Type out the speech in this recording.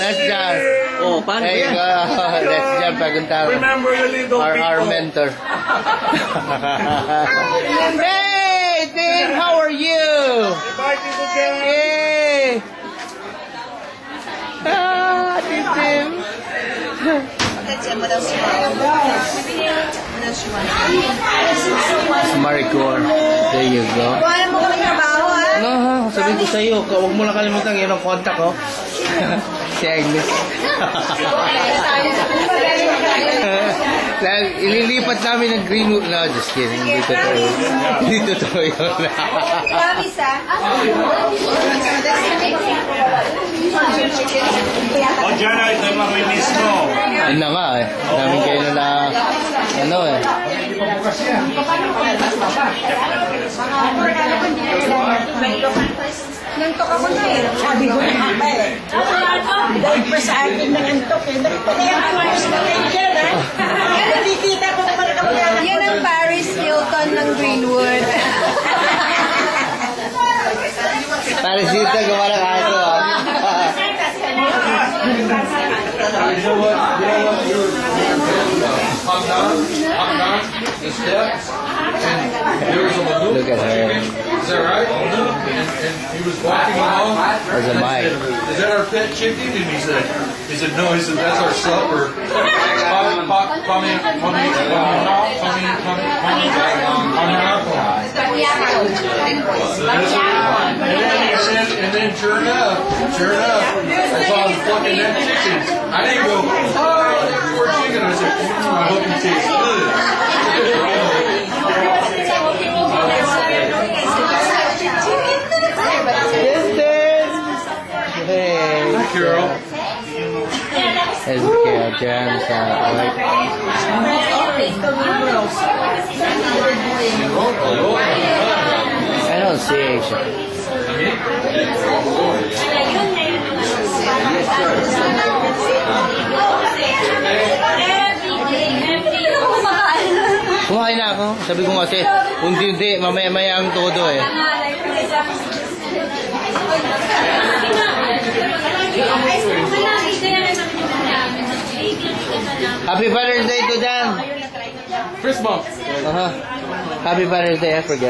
That's John. Oh, paano Hey, yan? that's John Paguntaro. Remember your little Our mentor. Hey, Tim, how are you? Bye, Tito Ken. Hey. Ah, Tim. Maricor. There you go. Kuha mo kami trabaho, ha? No, sabi ko sa iyo, huwag mo lang kalimutan yun ang contact ko. Si Agnes. Dahil ililipat namin ng Greenwood. No, just kidding. Hindi totoo. Hindi totoo yun. Promise, ha? O, Jana, ito yung mamimiss mo. Yun na nga eh. Namin kayo na ano eh. Nantok ako na eh. Sabi ko na nga eh. Dahil pa sa akin na nantok eh. Dahil pa na yung Paris na nandiyan ha. Nakikita ko naman ako yan. Yan ang Paris Hilton ng Greenwood. Paris Hilton, gawa ng aso ah. The steps, and there was a maneuver. Look at her. Is that right? And he was walking along. There's a mic. Is that our pet chicken? And he said, no. He said, that's our supper. And then sure enough, I saw him plucking that chicken. I didn't go, poor chicken. I said, I hope he tastes good. Hey. Hi, Carol. There's Carol dyan sa white. I don't see Asia. Kumain na ako. Sabi ko kasi, unti-unti, mamaya-maya ang todo eh. Happy Father's Day to Dan! Chris bump. Happy Father's Day, I forget.